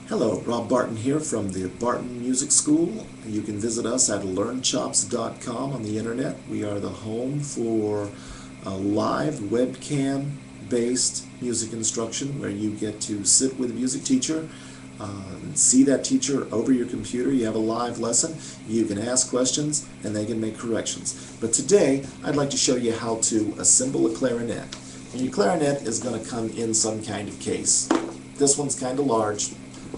Hello, Rob Barton here from the Barton Music School. You can visit us at learnchops.com on the internet. We are the home for a live webcam-based music instruction where you get to sit with a music teacher, see that teacher over your computer. You have a live lesson. You can ask questions and they can make corrections. But today I'd like to show you how to assemble a clarinet. And your clarinet is going to come in some kind of case. This one's kind of large.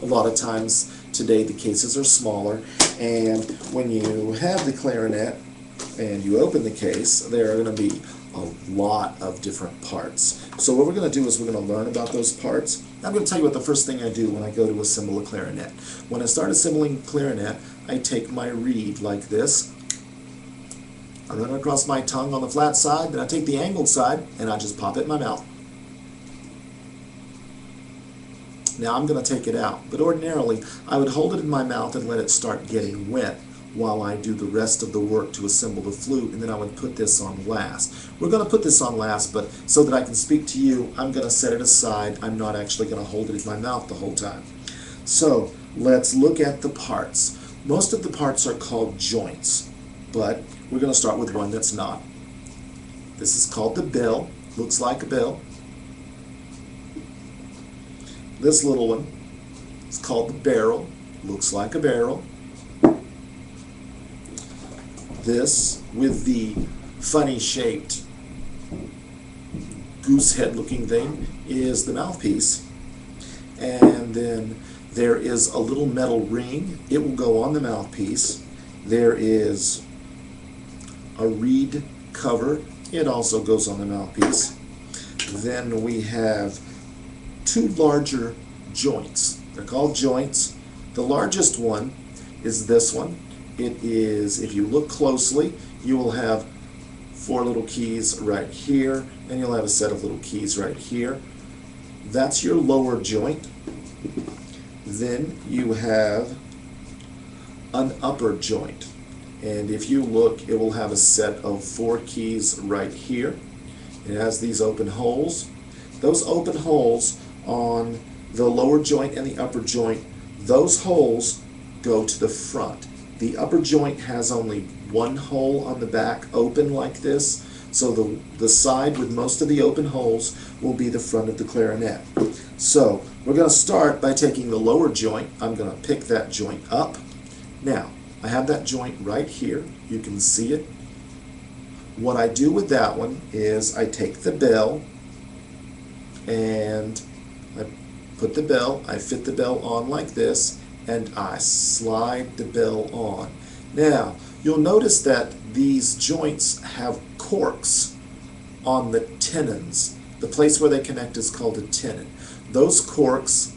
A lot of times today the cases are smaller, and when you have the clarinet and you open the case, there are going to be a lot of different parts. So what we're going to do is we're going to learn about those parts. I'm going to tell you what the first thing I do when I go to assemble a clarinet. When I start assembling a clarinet, I take my reed like this. I run it across my tongue on the flat side, then I take the angled side and I just pop it in my mouth. Now I'm going to take it out, but ordinarily I would hold it in my mouth and let it start getting wet while I do the rest of the work to assemble the flute, and then I would put this on last. We're going to put this on last, but so that I can speak to you, I'm going to set it aside. I'm not actually going to hold it in my mouth the whole time. So let's look at the parts. Most of the parts are called joints, but we're going to start with one that's not. This is called the bill. Looks like a bill. This little one is called the barrel. Looks like a barrel. This, with the funny shaped goose head looking thing, is the mouthpiece. And then there is a little metal ring. It will go on the mouthpiece. There is a reed cover. It also goes on the mouthpiece. Then we have two larger joints. They're called joints. The largest one is this one. It is, if you look closely, you will have four little keys right here, and you'll have a set of little keys right here. That's your lower joint. Then you have an upper joint. And if you look, it will have a set of four keys right here. It has these open holes. Those open holes on the lower joint and the upper joint, those holes go to the front. The upper joint has only one hole on the back open like this, so the side with most of the open holes will be the front of the clarinet. So we're going to start by taking the lower joint. I'm going to pick that joint up. Now, I have that joint right here. You can see it. What I do with that one is I take the bell and I put the bell, I fit the bell on like this, and I slide the bell on. Now, you'll notice that these joints have corks on the tenons. The place where they connect is called a tenon. Those corks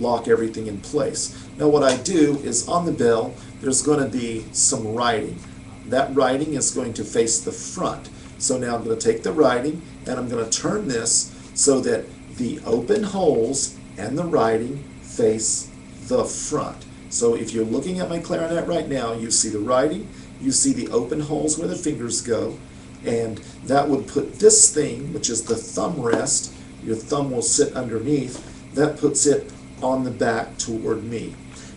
lock everything in place. Now what I do is on the bell, there's going to be some writing. That writing is going to face the front. So now I'm going to take the writing and I'm going to turn this so that the open holes and the writing face the front. So if you're looking at my clarinet right now, you see the writing, you see the open holes where the fingers go, and that would put this thing, which is the thumb rest, your thumb will sit underneath, that puts it on the back toward me.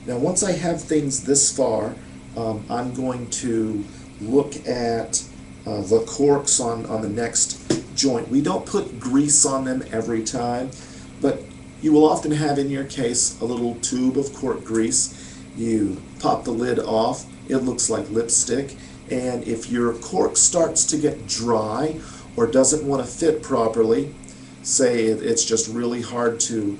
Now once I have things this far, I'm going to look at the corks on the next joint. We don't put grease on them every time, but you will often have in your case a little tube of cork grease. You pop the lid off, it looks like lipstick, and if your cork starts to get dry or doesn't want to fit properly, say it's just really hard to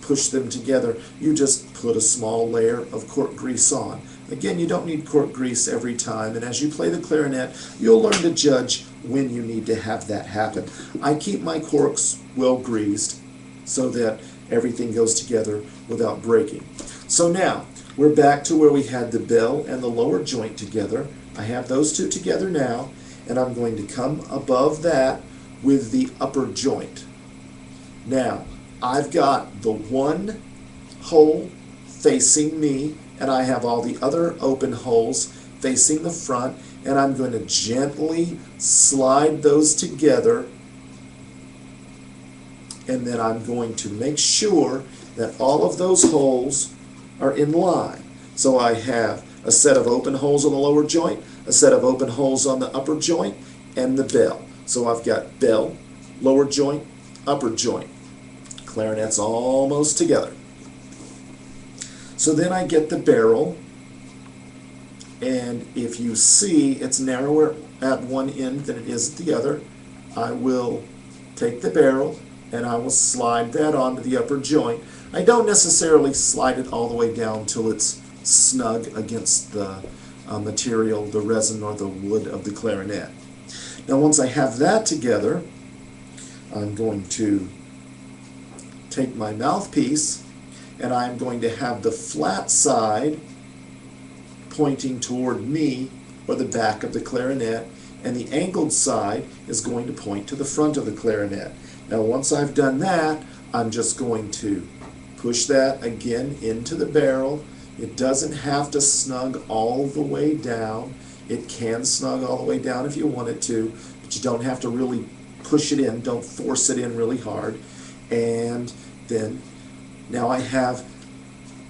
push them together, you just put a small layer of cork grease on. Again, you don't need cork grease every time, and as you play the clarinet, you'll learn to judge when you need to have that happen. I keep my corks well greased so that everything goes together without breaking. So now, we're back to where we had the bell and the lower joint together. I have those two together now, and I'm going to come above that with the upper joint. Now, I've got the one hole facing me, and I have all the other open holes facing the front, and I'm going to gently slide those together and then I'm going to make sure that all of those holes are in line. So I have a set of open holes on the lower joint, a set of open holes on the upper joint, and the bell. So I've got bell, lower joint, upper joint. Clarinet's almost together. So then I get the barrel, and if you see it's narrower at one end than it is at the other, I will take the barrel and I will slide that onto the upper joint. I don't necessarily slide it all the way down till it's snug against the material, the resin or the wood of the clarinet. Now once I have that together, I'm going to take my mouthpiece and I'm going to have the flat side pointing toward me or the back of the clarinet, and the angled side is going to point to the front of the clarinet. Now once I've done that, I'm just going to push that again into the barrel. It doesn't have to snug all the way down. It can snug all the way down if you want it to, but you don't have to really push it in. Don't force it in really hard. And then now I have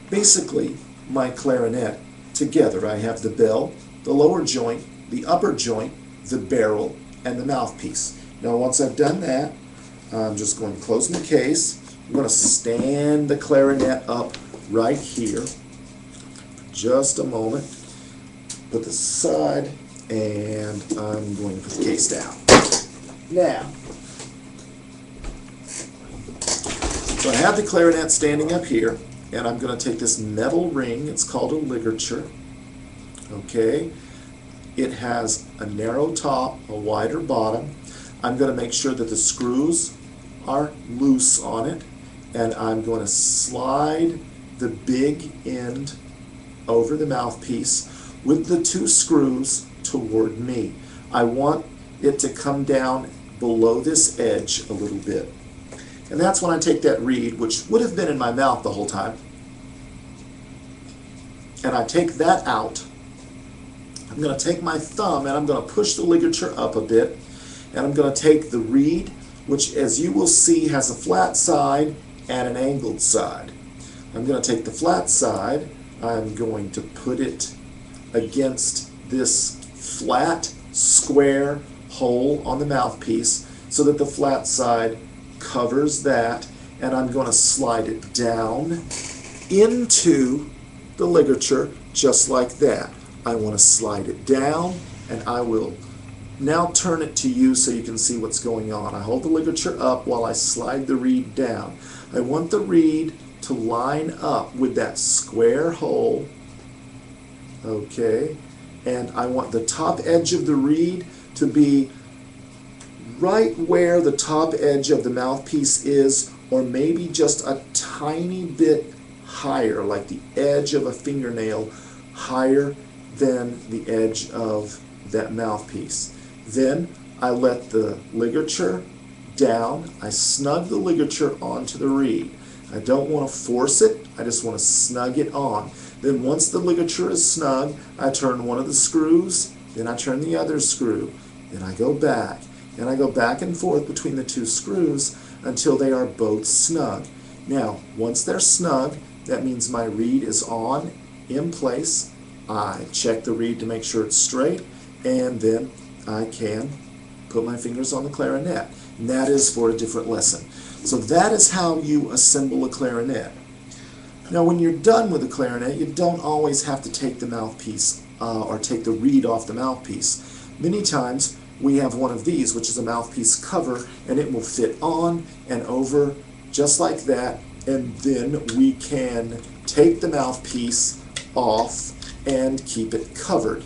basically my clarinet together. I have the bell, the lower joint, the upper joint, the barrel, and the mouthpiece. Now once I've done that, I'm just going to close my case. I'm going to stand the clarinet up right here for just a moment. Put this aside, and I'm going to put the case down. Now, so I have the clarinet standing up here, and I'm going to take this metal ring. It's called a ligature. Okay, it has a narrow top, a wider bottom. I'm going to make sure that the screws are loose on it, and I'm going to slide the big end over the mouthpiece with the two screws toward me. I want it to come down below this edge a little bit. And that's when I take that reed, which would have been in my mouth the whole time, and I take that out. I'm going to take my thumb and I'm going to push the ligature up a bit, and I'm going to take the reed, which as you will see has a flat side and an angled side. I'm going to take the flat side, I'm going to put it against this flat square hole on the mouthpiece so that the flat side covers that, and I'm going to slide it down into the ligature just like that. I want to slide it down, and I will now turn it to you so you can see what's going on. I hold the ligature up while I slide the reed down. I want the reed to line up with that square hole, okay, and I want the top edge of the reed to be right where the top edge of the mouthpiece is, or maybe just a tiny bit higher, like the edge of a fingernail higher than the edge of that mouthpiece. Then I let the ligature down. I snug the ligature onto the reed. I don't want to force it, I just want to snug it on. Then once the ligature is snug, I turn one of the screws, then I turn the other screw, then I go back, and I go back and forth between the two screws until they are both snug. Now, once they're snug, that means my reed is on, in place. I check the reed to make sure it's straight, and then I can put my fingers on the clarinet. And that is for a different lesson. So that is how you assemble a clarinet. Now when you're done with the clarinet, you don't always have to take the mouthpiece or take the reed off the mouthpiece. Many times we have one of these, which is a mouthpiece cover, and it will fit on and over just like that, and then we can take the mouthpiece off and keep it covered.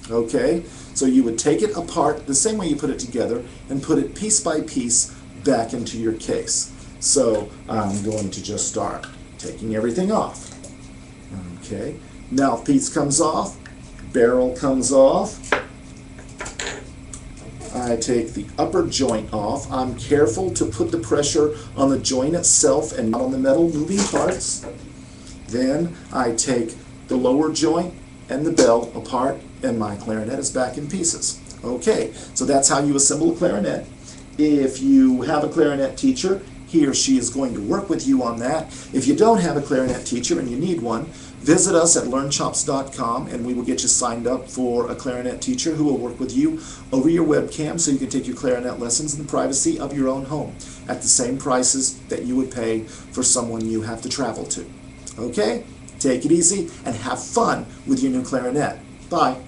Okay? So you would take it apart the same way you put it together and put it piece by piece back into your case. So I'm going to just start taking everything off. Okay, mouthpiece comes off, barrel comes off. I take the upper joint off. I'm careful to put the pressure on the joint itself and not on the metal moving parts. Then I take the lower joint and the bell apart, and my clarinet is back in pieces. Okay, so that's how you assemble a clarinet. If you have a clarinet teacher, he or she is going to work with you on that. If you don't have a clarinet teacher and you need one, visit us at learnchops.com and we will get you signed up for a clarinet teacher who will work with you over your webcam so you can take your clarinet lessons in the privacy of your own home at the same prices that you would pay for someone you have to travel to. Okay? Take it easy and have fun with your new clarinet. Bye.